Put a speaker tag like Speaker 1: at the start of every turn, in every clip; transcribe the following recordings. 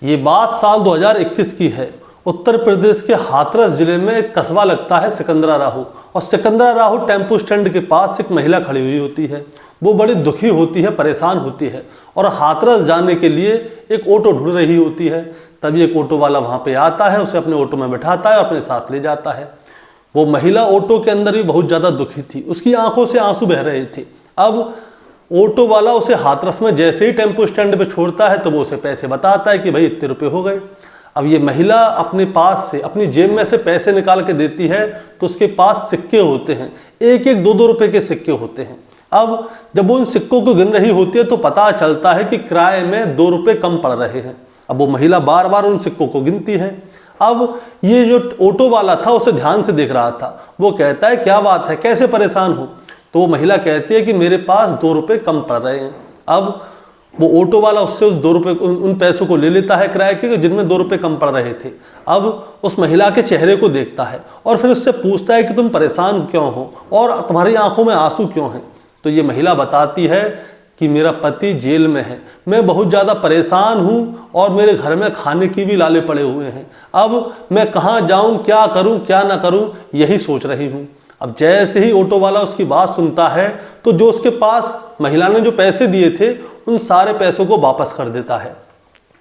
Speaker 1: ये बात साल 2021 की है। उत्तर प्रदेश के हाथरस जिले में एक कस्बा लगता है सिकंदरा राहू, और सिकंदरा राहू टेम्पो स्टैंड के पास एक महिला खड़ी हुई होती है। वो बड़ी दुखी होती है, परेशान होती है और हाथरस जाने के लिए एक ऑटो ढूंढ रही होती है। तभी एक ऑटो वाला वहाँ पे आता है, उसे अपने ऑटो में बैठाता है और अपने साथ ले जाता है। वो महिला ऑटो के अंदर भी बहुत ज़्यादा दुखी थी, उसकी आंखों से आंसू बह रहे थे। अब ऑटो वाला उसे हाथरस में जैसे ही टेम्पो स्टैंड पे छोड़ता है तो वो उसे पैसे बताता है कि भाई इतने रुपये हो गए। अब ये महिला अपने पास से अपनी जेब में से पैसे निकाल के देती है तो उसके पास सिक्के होते हैं, एक एक दो दो रुपए के सिक्के होते हैं। अब जब वो उन सिक्कों को गिन रही होती है तो पता चलता है कि किराए में 2 रुपये कम पड़ रहे हैं। अब वो महिला बार बार उन सिक्कों को गिनती है। अब ये जो ऑटो वाला था उसे ध्यान से देख रहा था। वो कहता है क्या बात है, कैसे परेशान हो? तो वो महिला कहती है कि मेरे पास 2 रुपये कम पड़ रहे हैं। अब वो ऑटो वाला उससे उस 2 रुपये उन पैसों को ले लेता है किराए के, जिनमें 2 रुपये कम पड़ रहे थे। अब उस महिला के चेहरे को देखता है और फिर उससे पूछता है कि तुम परेशान क्यों हो और तुम्हारी आंखों में आंसू क्यों हैं? तो ये महिला बताती है कि मेरा पति जेल में है, मैं बहुत ज़्यादा परेशान हूँ और मेरे घर में खाने की भी लाले पड़े हुए हैं। अब मैं कहाँ जाऊँ, क्या करूँ क्या ना करूँ, यही सोच रही हूँ। अब जैसे ही ऑटो वाला उसकी बात सुनता है तो जो उसके पास महिला ने जो पैसे दिए थे उन सारे पैसों को वापस कर देता है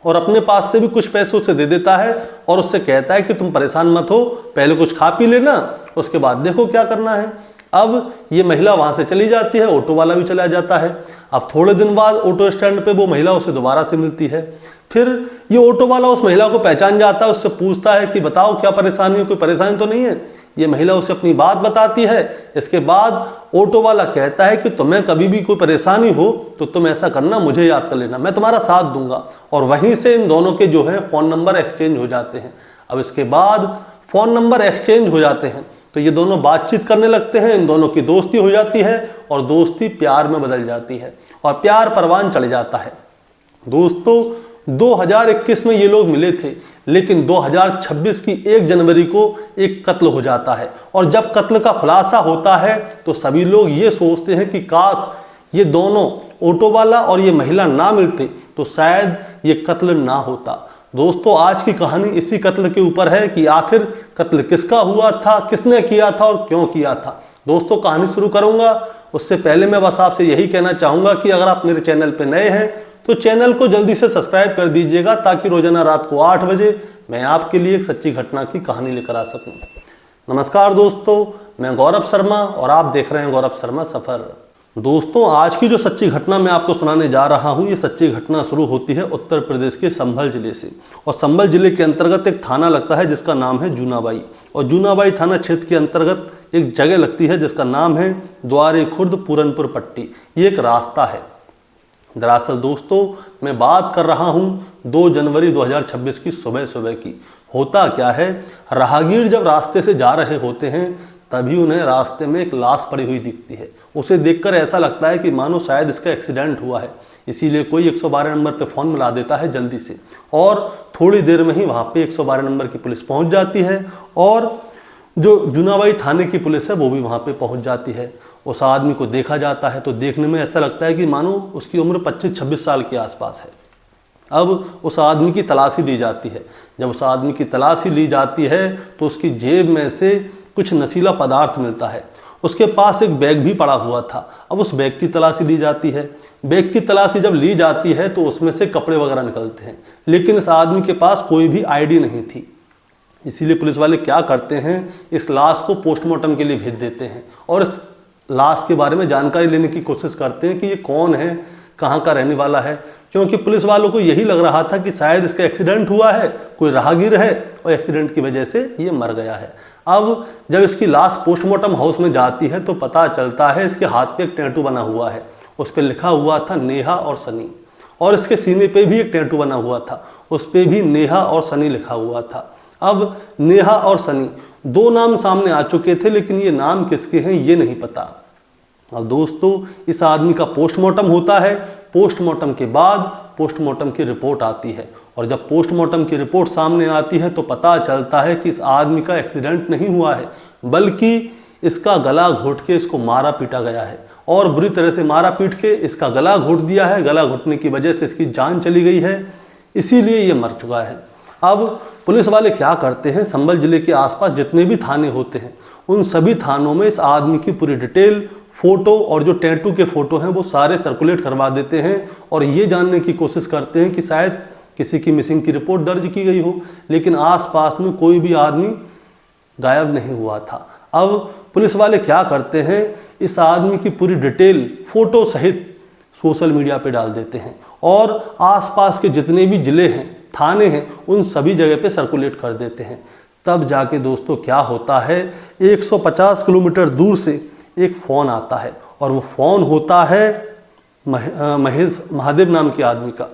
Speaker 1: और अपने पास से भी कुछ पैसे उसे दे देता है और उससे कहता है कि तुम परेशान मत हो, पहले कुछ खा पी लेना, उसके बाद देखो क्या करना है। अब ये महिला वहाँ से चली जाती है, ऑटो वाला भी चला जाता है। अब थोड़े दिन बाद ऑटो स्टैंड पे वो महिला उसे दोबारा से मिलती है। फिर ये ऑटो वाला उस महिला को पहचान जाता है, उससे पूछता है कि बताओ क्या परेशानी है, कोई परेशानी तो नहीं है? ये महिला उसे अपनी बात बताती है। इसके बाद ऑटो वाला कहता है कि तुम्हें कभी भी कोई परेशानी हो तो तुम ऐसा करना, मुझे याद कर लेना, मैं तुम्हारा साथ दूंगा। और वहीं से इन दोनों के जो है फ़ोन नंबर एक्सचेंज हो जाते हैं। अब इसके बाद फ़ोन नंबर एक्सचेंज हो जाते हैं तो ये दोनों बातचीत करने लगते हैं, इन दोनों की दोस्ती हो जाती है और दोस्ती प्यार में बदल जाती है और प्यार परवान चढ़ जाता है। दोस्तों 2021 में ये लोग मिले थे, लेकिन 2026 की 1 जनवरी को एक कत्ल हो जाता है और जब कत्ल का खुलासा होता है तो सभी लोग ये सोचते हैं कि काश ये दोनों ऑटो वाला और ये महिला ना मिलते तो शायद ये कत्ल ना होता। दोस्तों आज की कहानी इसी कत्ल के ऊपर है कि आखिर कत्ल किसका हुआ था, किसने किया था और क्यों किया था। दोस्तों कहानी शुरू करूंगा उससे पहले मैं बस आपसे यही कहना चाहूँगा कि अगर आप मेरे चैनल पर नए हैं तो चैनल को जल्दी से सब्सक्राइब कर दीजिएगा ताकि रोजाना रात को 8 बजे मैं आपके लिए एक सच्ची घटना की कहानी लेकर आ सकूं। नमस्कार दोस्तों, मैं गौरव शर्मा और आप देख रहे हैं गौरव शर्मा सफ़र। दोस्तों आज की जो सच्ची घटना मैं आपको सुनाने जा रहा हूं, ये सच्ची घटना शुरू होती है उत्तर प्रदेश के संभल जिले से। और संभल जिले के अंतर्गत एक थाना लगता है जिसका नाम है जूनाबाई, और जूनाबाई थाना क्षेत्र के अंतर्गत एक जगह लगती है जिसका नाम है द्वारे खुर्द पूरनपुर पट्टी। ये एक रास्ता है। दरअसल दोस्तों मैं बात कर रहा हूं 2 जनवरी 2026 की सुबह की। होता क्या है, राहगीर जब रास्ते से जा रहे होते हैं तभी उन्हें रास्ते में एक लाश पड़ी हुई दिखती है। उसे देखकर ऐसा लगता है कि मानो शायद इसका एक्सीडेंट हुआ है, इसीलिए कोई 112 नंबर पे फ़ोन मिला देता है जल्दी से, और थोड़ी देर में ही वहाँ पे 112 नंबर की पुलिस पहुँच जाती है और जो जूनाबाई थाने की पुलिस है वो भी वहाँ पे पहुँच जाती है। उस आदमी को देखा जाता है तो देखने में ऐसा लगता है कि मानो उसकी उम्र 25-26 साल के आसपास है। अब उस आदमी की तलाशी ली जाती है। जब उस आदमी की तलाशी ली जाती है तो उसकी जेब में से कुछ नशीला पदार्थ मिलता है। उसके पास एक बैग भी पड़ा हुआ था। अब उस बैग की तलाशी ली जाती है। बैग की तलाशी जब ली जाती है तो उसमें से कपड़े वगैरह निकलते हैं, लेकिन इस आदमी के पास कोई भी आईडी नहीं थी। इसीलिए पुलिस वाले क्या करते हैं, इस लाश को पोस्टमार्टम के लिए भेज देते हैं और इस लाश के बारे में जानकारी लेने की कोशिश करते हैं कि ये कौन है, कहाँ का रहने वाला है, क्योंकि पुलिस वालों को यही लग रहा था कि शायद इसका एक्सीडेंट हुआ है, कोई राहगीर है और एक्सीडेंट की वजह से ये मर गया है। अब जब इसकी लाश पोस्टमार्टम हाउस में जाती है तो पता चलता है इसके हाथ पे एक टैटू बना हुआ है। उस पर लिखा हुआ था नेहा और सनी, और इसके सीने पे भी एक टैटू बना हुआ था, उस पर भी नेहा और सनी लिखा हुआ था। अब नेहा और सनी 2 नाम सामने आ चुके थे, लेकिन ये नाम किसके हैं ये नहीं पता। अब दोस्तों इस आदमी का पोस्टमार्टम होता है। पोस्टमार्टम के बाद पोस्टमार्टम की रिपोर्ट आती है और जब पोस्टमार्टम की रिपोर्ट सामने आती है तो पता चलता है कि इस आदमी का एक्सीडेंट नहीं हुआ है, बल्कि इसका गला घोट के इसको मारा पीटा गया है और बुरी तरह से मारा पीट के इसका गला घोट दिया है। गला घोटने की वजह से इसकी जान चली गई है। इसीलिए ये मर चुका है। अब पुलिस वाले क्या करते हैं, संभल जिले के आसपास जितने भी थाने होते हैं उन सभी थानों में इस आदमी की पूरी डिटेल, फोटो और जो टैटू के फोटो हैं वो सारे सर्कुलेट करवा देते हैं और ये जानने की कोशिश करते हैं कि शायद किसी की मिसिंग की रिपोर्ट दर्ज की गई हो, लेकिन आसपास में कोई भी आदमी गायब नहीं हुआ था। अब पुलिस वाले क्या करते हैं, इस आदमी की पूरी डिटेल फोटो सहित सोशल मीडिया पे डाल देते हैं और आसपास के जितने भी ज़िले हैं, थाने हैं, उन सभी जगह पे सर्कुलेट कर देते हैं। तब जाके दोस्तों क्या होता है, 150 किलोमीटर दूर से एक फ़ोन आता है और वो फ़ोन होता है महादेव नाम के आदमी का।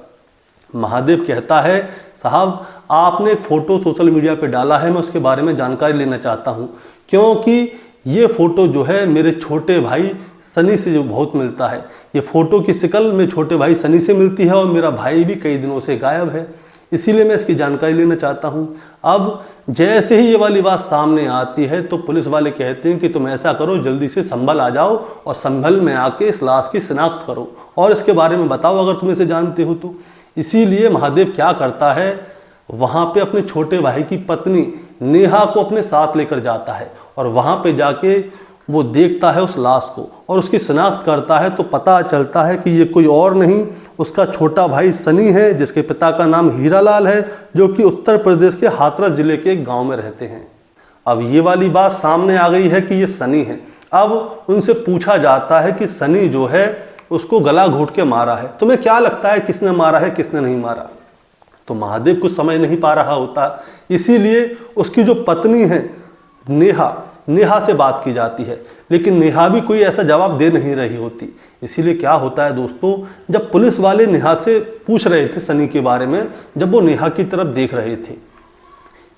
Speaker 1: महादेव कहता है, साहब आपने एक फ़ोटो सोशल मीडिया पे डाला है, मैं उसके बारे में जानकारी लेना चाहता हूँ, क्योंकि ये फ़ोटो जो है मेरे छोटे भाई सनी से जो बहुत मिलता है। ये फ़ोटो की शिकल मेरे छोटे भाई सनी से मिलती है और मेरा भाई भी कई दिनों से गायब है, इसीलिए मैं इसकी जानकारी लेना चाहता हूँ। अब जैसे ही ये वाली बात सामने आती है तो पुलिस वाले कहते हैं कि तुम ऐसा करो, जल्दी से संभल आ जाओ और संभल में आके इस लाश की शिनाख्त करो और इसके बारे में बताओ अगर तुम इसे जानते हो तो। इसीलिए महादेव क्या करता है, वहाँ पे अपने छोटे भाई की पत्नी नेहा को अपने साथ लेकर जाता है और वहाँ पे जाके वो देखता है उस लाश को और उसकी शिनाख्त करता है तो पता चलता है कि ये कोई और नहीं, उसका छोटा भाई सनी है, जिसके पिता का नाम हीरालाल है, जो कि उत्तर प्रदेश के हाथरस जिले के एक गांव में रहते हैं। अब ये वाली बात सामने आ गई है कि ये सनी है। अब उनसे पूछा जाता है कि सनी जो है उसको गला घोट के मारा है, तुम्हें क्या लगता है किसने मारा है किसने नहीं मारा? तो महादेव कुछ समझ नहीं पा रहा होता, इसीलिए उसकी जो पत्नी है नेहा से बात की जाती है, लेकिन नेहा भी कोई ऐसा जवाब दे नहीं रही होती। इसीलिए क्या होता है दोस्तों, जब पुलिस वाले नेहा से पूछ रहे थे सनी के बारे में, जब वो नेहा की तरफ देख रहे थे,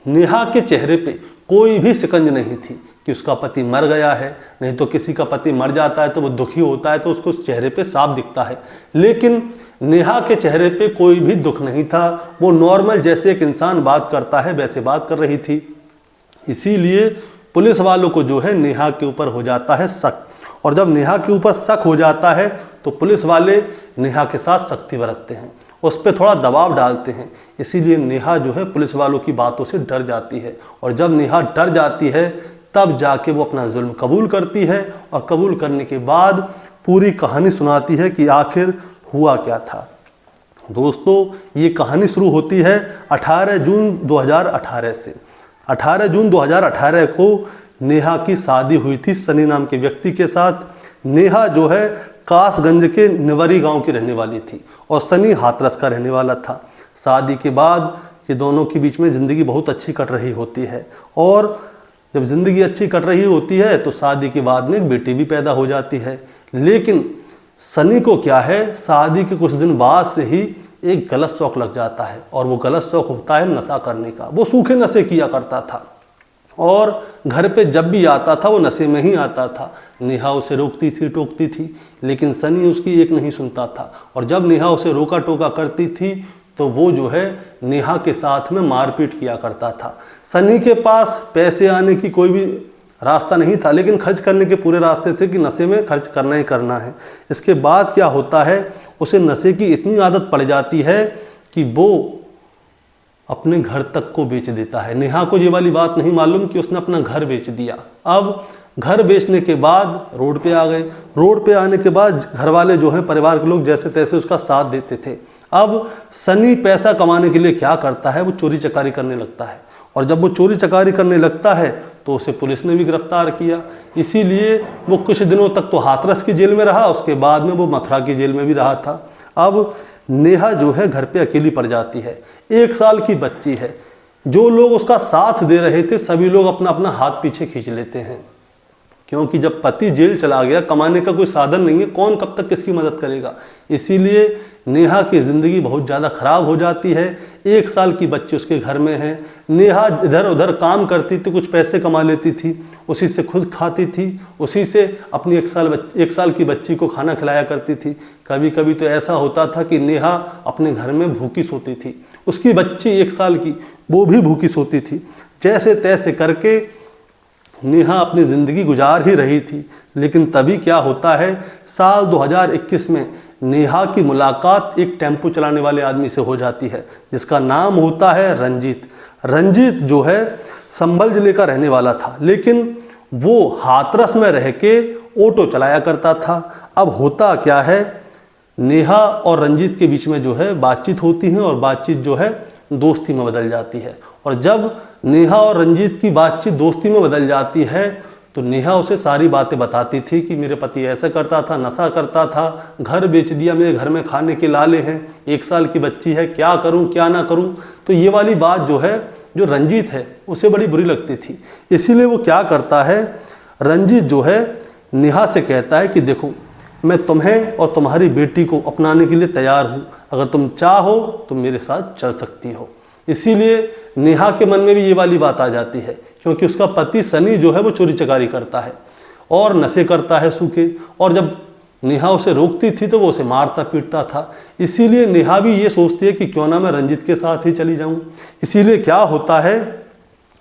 Speaker 1: नेहा के चेहरे पे कोई भी शिकंज नहीं थी कि उसका पति मर गया है। नहीं तो किसी का पति मर जाता है तो वो दुखी होता है तो उसको चेहरे पे साफ दिखता है, लेकिन नेहा के चेहरे पे कोई भी दुख नहीं था। वो नॉर्मल जैसे एक इंसान बात करता है वैसे बात कर रही थी। इसीलिए पुलिस वालों को जो है नेहा के ऊपर हो जाता है शक, और जब नेहा के ऊपर शक हो जाता है तो पुलिस वाले नेहा के साथ सख्ती बरतते हैं, उस पर थोड़ा दबाव डालते हैं। इसीलिए नेहा जो है पुलिस वालों की बातों से डर जाती है और जब नेहा डर जाती है तब जाके वो अपना जुल्म कबूल करती है और कबूल करने के बाद पूरी कहानी सुनाती है कि आखिर हुआ क्या था। दोस्तों ये कहानी शुरू होती है 18 जून 2018 से। 18 जून 2018 को नेहा की शादी हुई थी सनी नाम के व्यक्ति के साथ। नेहा जो है कासगंज के निवरी गांव की रहने वाली थी और सनी हाथरस का रहने वाला था। शादी के बाद ये दोनों के बीच में ज़िंदगी बहुत अच्छी कट रही होती है और जब ज़िंदगी अच्छी कट रही होती है तो शादी के बाद में एक बेटी भी पैदा हो जाती है। लेकिन सनी को क्या है, शादी के कुछ दिन बाद से ही एक गलत शौक लग जाता है और वो गलत शौक होता है नशा करने का। वो सूखे नशे किया करता था और घर पे जब भी आता था वो नशे में ही आता था। नेहा उसे रोकती थी, टोकती थी, लेकिन सनी उसकी एक नहीं सुनता था और जब नेहा उसे रोका टोका करती थी तो वो जो है नेहा के साथ में मारपीट किया करता था। सनी के पास पैसे आने की कोई भी रास्ता नहीं था, लेकिन खर्च करने के पूरे रास्ते थे कि नशे में खर्च करना ही करना है। इसके बाद क्या होता है, उसे नशे की इतनी आदत पड़ जाती है कि वो अपने घर तक को बेच देता है। नेहा को ये वाली बात नहीं मालूम कि उसने अपना घर बेच दिया। अब घर बेचने के बाद रोड पे आ गए। रोड पे आने के बाद घर वाले जो हैं, परिवार के लोग जैसे तैसे उसका साथ देते थे। अब सनी पैसा कमाने के लिए क्या करता है, वो चोरी चकारी करने लगता है और जब वो चोरी चकारी करने लगता है तो उसे पुलिस ने भी गिरफ्तार किया। इसीलिए वो कुछ दिनों तक तो हाथरस की जेल में रहा, उसके बाद में वो मथुरा की जेल में भी रहा था। अब नेहा जो है घर पे अकेली पड़ जाती है। 1 साल की बच्ची है। जो लोग उसका साथ दे रहे थे सभी लोग अपना अपना हाथ पीछे खींच लेते हैं, क्योंकि जब पति जेल चला गया, कमाने का कोई साधन नहीं है, कौन कब तक किसकी मदद करेगा। इसीलिए नेहा की ज़िंदगी बहुत ज़्यादा ख़राब हो जाती है। 1 साल की बच्ची उसके घर में है। नेहा इधर उधर काम करती थी, कुछ पैसे कमा लेती थी, उसी से खुद खाती थी, उसी से अपनी 1 साल की बच्ची को खाना खिलाया करती थी। कभी कभी तो ऐसा होता था कि नेहा अपने घर में भूखी सोती थी, उसकी बच्ची 1 साल की वो भी भूखी सोती थी। जैसे तैसे करके नेहा अपनी ज़िंदगी गुजार ही रही थी। लेकिन तभी क्या होता है, साल 2021 में नेहा की मुलाकात एक टेम्पो चलाने वाले आदमी से हो जाती है जिसका नाम होता है रंजीत। रंजीत जो है संभल जिले का रहने वाला था, लेकिन वो हाथरस में रह के ऑटो चलाया करता था। अब होता क्या है, नेहा और रंजीत के बीच में जो है बातचीत होती है और बातचीत जो है दोस्ती में बदल जाती है। और जब नेहा और रंजीत की बातचीत दोस्ती में बदल जाती है तो नेहा उसे सारी बातें बताती थी कि मेरे पति ऐसा करता था, नशा करता था, घर बेच दिया, मेरे घर में खाने के लाले हैं, 1 साल की बच्ची है, क्या करूं क्या ना करूं। तो ये वाली बात जो है, जो रंजीत है उसे बड़ी बुरी लगती थी। इसीलिए वो क्या करता है, रंजीत जो है नेहा से कहता है कि देखो मैं तुम्हें और तुम्हारी बेटी को अपनाने के लिए तैयार हूँ, अगर तुम चाहो तो मेरे साथ चल सकती हो। इसीलिए नेहा के मन में भी ये वाली बात आ जाती है, क्योंकि उसका पति सनी जो है वो चोरी चकारी करता है और नशे करता है सूखे, और जब नेहा उसे रोकती थी तो वो उसे मारता पीटता था। इसीलिए नेहा भी ये सोचती है कि क्यों ना मैं रंजीत के साथ ही चली जाऊं। इसीलिए क्या होता है,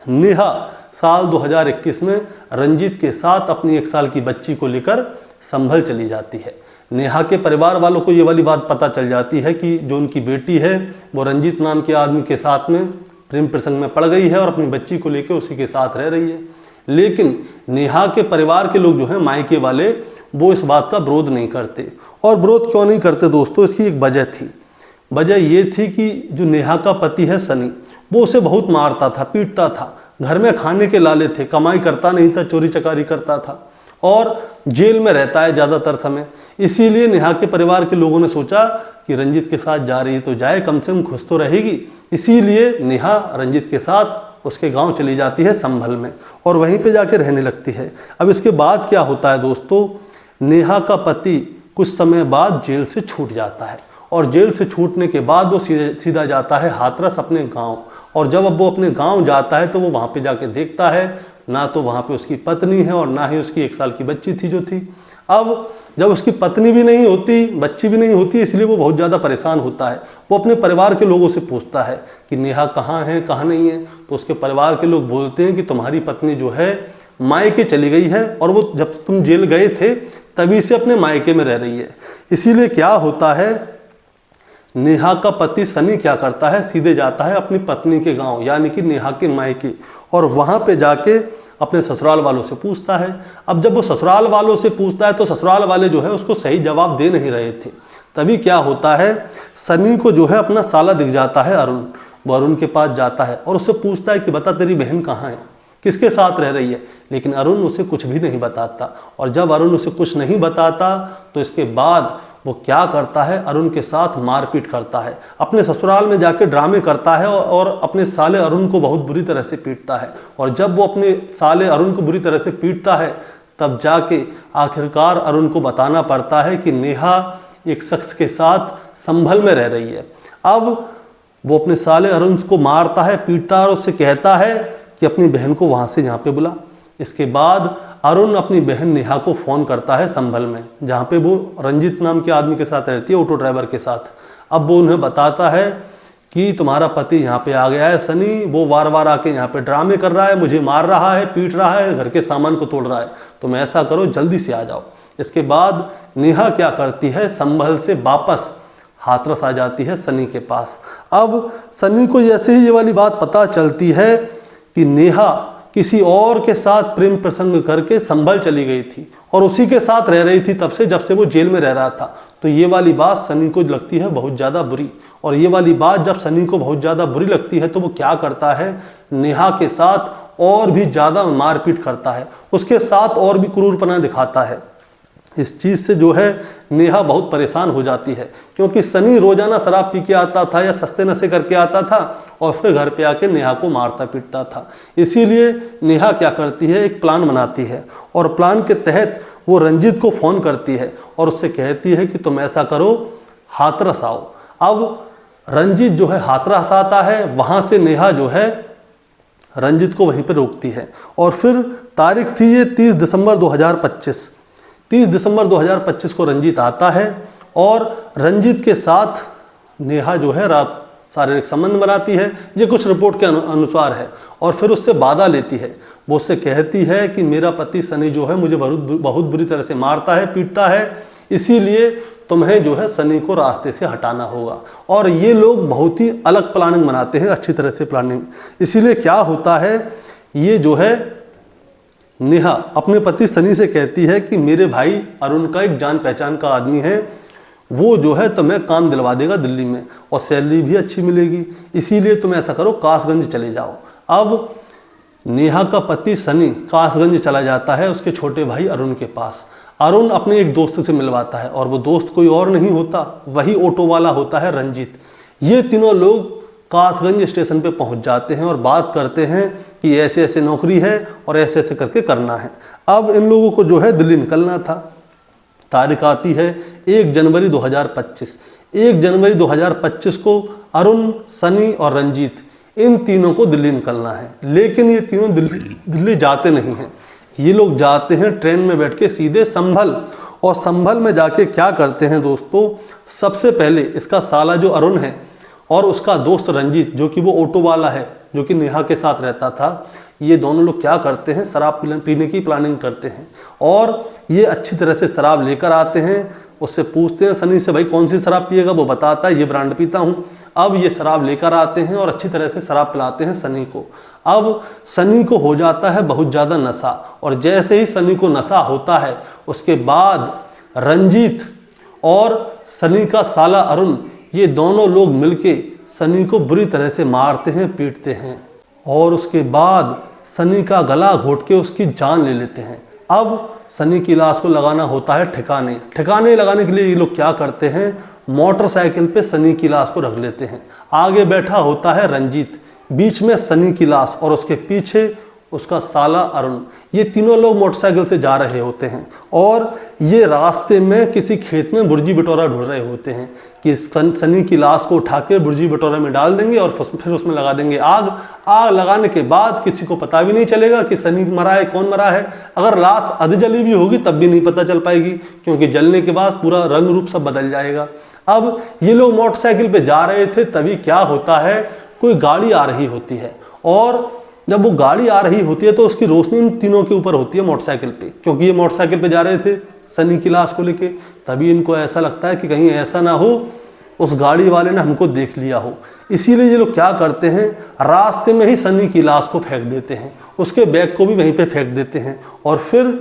Speaker 1: नेहा साल 2021 में रंजीत के साथ अपनी 1 साल की बच्ची को लेकर संभल चली जाती है। नेहा के परिवार वालों को ये वाली बात पता चल जाती है कि जो उनकी बेटी है वो रंजीत नाम के आदमी के साथ में प्रेम प्रसंग में पड़ गई है और अपनी बच्ची को लेकर उसी के साथ रह रही है। लेकिन नेहा के परिवार के लोग जो हैं मायके वाले, वो इस बात का विरोध नहीं करते। और विरोध क्यों नहीं करते दोस्तों, इसकी एक वजह थी। वजह ये थी कि जो नेहा का पति है सनी, वो उसे बहुत मारता था, पीटता था, घर में खाने के लाले थे, कमाई करता नहीं था, चोरी चकारी करता था और जेल में रहता है ज़्यादातर समय। इसीलिए नेहा के परिवार के लोगों ने सोचा कि रंजीत के साथ जा रही है तो जाए, कम से कम खुश तो रहेगी। इसीलिए नेहा रंजीत के साथ उसके गांव चली जाती है संभल में और वहीं पे जाके रहने लगती है। अब इसके बाद क्या होता है दोस्तों, नेहा का पति कुछ समय बाद जेल से छूट जाता है और जेल से छूटने के बाद वो सीधा जाता है हाथरस अपने गांव। और जब अब वो अपने गांव जाता है तो वो वहाँ पे जाके देखता है ना तो वहाँ पे उसकी पत्नी है और ना ही उसकी 1 साल की बच्ची थी जो थी। अब जब उसकी पत्नी भी नहीं होती, बच्ची भी नहीं होती, इसलिए वो बहुत ज़्यादा परेशान होता है। वो अपने परिवार के लोगों से पूछता है कि नेहा कहाँ है, कहाँ नहीं है। तो उसके परिवार के लोग बोलते हैं कि तुम्हारी पत्नी जो है मायके चली गई है और वो जब तुम जेल गए थे तभी से अपने मायके में रह रही है। इसीलिए क्या होता है, नेहा का पति सनी क्या करता है, सीधे जाता है अपनी पत्नी के गांव यानी कि नेहा के मायके और वहां पे जाके अपने ससुराल वालों से पूछता है। अब जब वो ससुराल वालों से पूछता है तो ससुराल वाले जो है उसको सही जवाब दे नहीं रहे थे। तभी क्या होता है, सनी को जो है अपना साला दिख जाता है अरुण। वो अरुण के पास जाता है और उससे पूछता है कि बता तेरी बहन कहाँ है, किसके साथ रह रही है। लेकिन अरुण उसे कुछ भी नहीं बताता और जब अरुण उसे कुछ नहीं बताता तो इसके बाद वो क्या करता है, अरुण के साथ मारपीट करता है, अपने ससुराल में जाके ड्रामे करता है और अपने साले अरुण को बहुत बुरी तरह से पीटता है। और जब वो अपने साले अरुण को बुरी तरह से पीटता है तब जाके आखिरकार अरुण को बताना पड़ता है कि नेहा एक शख्स के साथ संभल में रह रही है। अब वो अपने साले अरुण को मारता है, पीटता है और उससे कहता है कि अपनी बहन को वहाँ से यहाँ पे बुला। इसके बाद अरुण अपनी बहन नेहा को फ़ोन करता है संभल में, जहाँ पे वो रंजीत नाम के आदमी के साथ रहती है, ऑटो ड्राइवर के साथ। अब वो उन्हें बताता है कि तुम्हारा पति यहाँ पे आ गया है सनी, वो बार बार आके यहाँ पे ड्रामे कर रहा है, मुझे मार रहा है, पीट रहा है, घर के सामान को तोड़ रहा है, तुम ऐसा करो जल्दी से आ जाओ। इसके बाद नेहा क्या करती है, संभल से वापस हाथरस आ जाती है सनी के पास। अब सनी को जैसे ही ये वाली बात पता चलती है कि नेहा किसी और के साथ प्रेम प्रसंग करके संभल चली गई थी और उसी के साथ रह रही थी तब से, जब से वो जेल में रह रहा था, तो ये वाली बात सनी को लगती है बहुत ज़्यादा बुरी। और ये वाली बात जब सनी को बहुत ज़्यादा बुरी लगती है तो वो क्या करता है, नेहा के साथ और भी ज़्यादा मारपीट करता है, उसके साथ और भी क्रूरपना दिखाता है। इस चीज़ से जो है नेहा बहुत परेशान हो जाती है, क्योंकि सनी रोज़ाना शराब पी के आता था या सस्ते नशे करके आता था और फिर घर पे आके नेहा को मारता पीटता था। इसीलिए नेहा क्या करती है, एक प्लान बनाती है और प्लान के तहत वो रंजीत को फ़ोन करती है और उससे कहती है कि तुम ऐसा करो, हाथरस आओ। अब रंजीत जो है हाथरस आता है, वहाँ से नेहा जो है रंजीत को वहीं पर रोकती है और फिर तारीख थी ये 30 दिसंबर 2025। 30 दिसंबर 2025 को रंजीत आता है और रंजीत के साथ नेहा जो है रात शारीरिक संबंध बनाती है, ये कुछ रिपोर्ट के अनुसार है, और फिर उससे वादा लेती है। वो उससे कहती है कि मेरा पति सनी जो है मुझे बहुत बुरी तरह से मारता है, पीटता है, इसीलिए तुम्हें जो है सनी को रास्ते से हटाना होगा। और ये लोग बहुत ही अलग प्लानिंग बनाते हैं, अच्छी तरह से प्लानिंग। इसीलिए क्या होता है, ये जो है नेहा अपने पति सनी से कहती है कि मेरे भाई अरुण का एक जान पहचान का आदमी है, वो जो है तुम्हें काम दिलवा देगा दिल्ली में और सैलरी भी अच्छी मिलेगी, इसीलिए तुम ऐसा करो कासगंज चले जाओ। अब नेहा का पति सनी कासगंज चला जाता है उसके छोटे भाई अरुण के पास। अरुण अपने एक दोस्त से मिलवाता है और वो दोस्त कोई और नहीं होता, वही ऑटो वाला होता है रंजीत। ये तीनों लोग कासगंज स्टेशन पे पहुंच जाते हैं और बात करते हैं कि ऐसे ऐसे नौकरी है और ऐसे ऐसे करके करना है। अब इन लोगों को जो है दिल्ली निकलना था। तारीख आती है 1 जनवरी 2025। 1 जनवरी 2025 को अरुण, सनी और रंजीत इन तीनों को दिल्ली निकलना है। लेकिन ये तीनों दिल्ली जाते नहीं हैं। ये लोग जाते हैं ट्रेन में बैठ के सीधे संभल, और संभल में जाके क्या करते हैं दोस्तों, सबसे पहले इसका साला जो अरुण है और उसका दोस्त रंजीत जो कि वो ऑटो वाला है, जो कि नेहा के साथ रहता था, ये दोनों लोग क्या करते हैं, शराब पीने की प्लानिंग करते हैं। और ये अच्छी तरह से शराब लेकर आते हैं। उससे पूछते हैं सनी से, भाई कौन सी शराब पिएगा? वो बताता है ये ब्रांड पीता हूँ। अब ये शराब लेकर आते हैं और अच्छी तरह से शराब पिलाते हैं सनी को। अब सनी को हो जाता है बहुत ज़्यादा नशा, और जैसे ही सनी को नशा होता है उसके बाद रंजीत और सनी का साला अरुण, ये दोनों लोग मिलके सनी को बुरी तरह से मारते हैं, पीटते हैं और उसके बाद सनी का गला घोट के उसकी जान ले लेते हैं। अब सनी की लाश को लगाना होता है ठिकाने। ठिकाने लगाने के लिए ये लोग क्या करते हैं, मोटरसाइकिल पे सनी की लाश को रख लेते हैं। आगे बैठा होता है रंजीत, बीच में सनी की लाश और उसके पीछे उसका साला अरुण। ये तीनों लोग मोटरसाइकिल से जा रहे होते हैं और ये रास्ते में किसी खेत में बुर्जी बटोरा ढूंढ रहे होते हैं कि सनी की लाश को उठा के बुर्जी बटोरा में डाल देंगे और फिर उसमें लगा देंगे आग। आग लगाने के बाद किसी को पता भी नहीं चलेगा कि सनी मरा है, कौन मरा है। अगर लाश आधी जली भी होगी तब भी नहीं पता चल पाएगी, क्योंकि जलने के बाद पूरा रंग रूप सब बदल जाएगा। अब ये लोग मोटरसाइकिल पे जा रहे थे, तभी क्या होता है, कोई गाड़ी आ रही होती है और जब वो गाड़ी आ रही होती है तो उसकी रोशनी इन तीनों के ऊपर होती है मोटरसाइकिल पे, क्योंकि ये मोटरसाइकिल पे जा रहे थे सनी की लाश को लेके। तभी इनको ऐसा लगता है कि कहीं ऐसा ना हो उस गाड़ी वाले ने हमको देख लिया हो। इसीलिए ये लोग क्या करते हैं, रास्ते में ही सनी की लाश को फेंक देते हैं, उसके बैग को भी वहीं पे फेंक देते हैं और फिर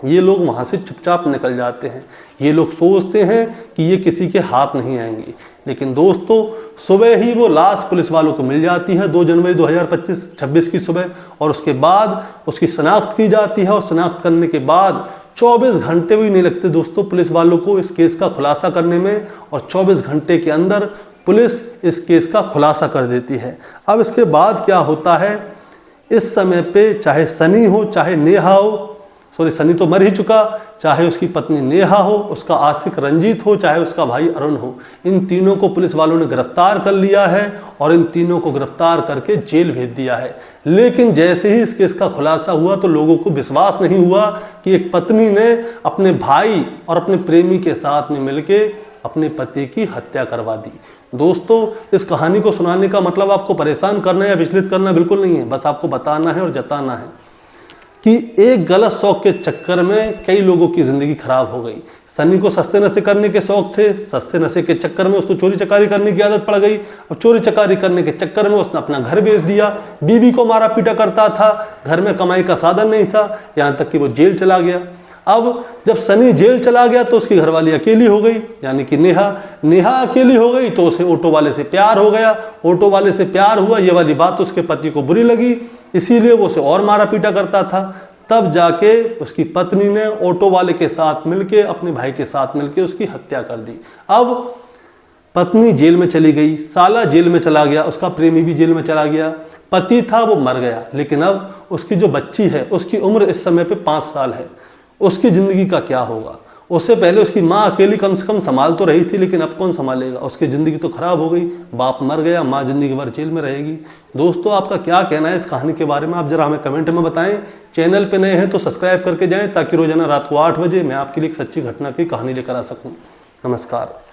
Speaker 1: ये लोग वहाँ से चुपचाप निकल जाते हैं। ये लोग सोचते हैं कि ये किसी के हाथ नहीं आएंगी, लेकिन दोस्तों सुबह ही वो लाश पुलिस वालों को मिल जाती है 2 जनवरी 2026 की सुबह, और उसके बाद उसकी शनाख्त की जाती है। और शनाख्त करने के बाद 24 घंटे भी नहीं लगते दोस्तों पुलिस वालों को इस केस का खुलासा करने में, और 24 घंटे के अंदर पुलिस इस केस का खुलासा कर देती है। अब इसके बाद क्या होता है, इस समय पे चाहे सनी हो, चाहे नेहा हो, सॉरी सनी तो मर ही चुका, चाहे उसकी पत्नी नेहा हो, उसका आशिक रंजीत हो, चाहे उसका भाई अरुण हो, इन तीनों को पुलिस वालों ने गिरफ्तार कर लिया है और इन तीनों को गिरफ्तार करके जेल भेज दिया है। लेकिन जैसे ही इस केस का खुलासा हुआ तो लोगों को विश्वास नहीं हुआ कि एक पत्नी ने अपने भाई और अपने प्रेमी के साथ में मिलके अपने पति की हत्या करवा दी। दोस्तों इस कहानी को सुनाने का मतलब आपको परेशान करना या विचलित करना बिल्कुल नहीं है, बस आपको बताना है और जताना है कि एक गलत शौक के चक्कर में कई लोगों की ज़िंदगी खराब हो गई। सनी को सस्ते नशे करने के शौक थे, सस्ते नशे के चक्कर में उसको चोरी चकारी करने की आदत पड़ गई। अब चोरी चकारी करने के चक्कर में उसने अपना घर बेच दिया, बीवी को मारा पीटा करता था, घर में कमाई का साधन नहीं था, यहाँ तक कि वो जेल चला गया। अब जब सनी जेल चला गया तो उसकी घरवाली अकेली हो गई, यानी कि नेहा अकेली हो गई, तो उसे ऑटो वाले से प्यार हो गया। ऑटो वाले से प्यार हुआ, ये वाली बात उसके पति को बुरी लगी, इसीलिए वो उसे और मारा पीटा करता था। तब जाके उसकी पत्नी ने ऑटो वाले के साथ मिलके, अपने भाई के साथ मिलके उसकी हत्या कर दी। अब पत्नी जेल में चली गई, साला जेल में चला गया, उसका प्रेमी भी जेल में चला गया, पति था वो मर गया। लेकिन अब उसकी जो बच्ची है उसकी उम्र इस समय पे 5 साल है, उसकी ज़िंदगी का क्या होगा। उससे पहले उसकी माँ अकेली कम से कम संभाल तो रही थी, लेकिन अब कौन संभालेगा, उसकी ज़िंदगी तो ख़राब हो गई। बाप मर गया, माँ ज़िंदगी भर जेल में रहेगी। दोस्तों आपका क्या कहना है इस कहानी के बारे में, आप ज़रा हमें कमेंट में बताएं। चैनल पे नए हैं तो सब्सक्राइब करके जाएं, ताकि रोजाना रात को 8 बजे मैं आपके लिए एक सच्ची घटना की कहानी लेकर आ सकूं। नमस्कार।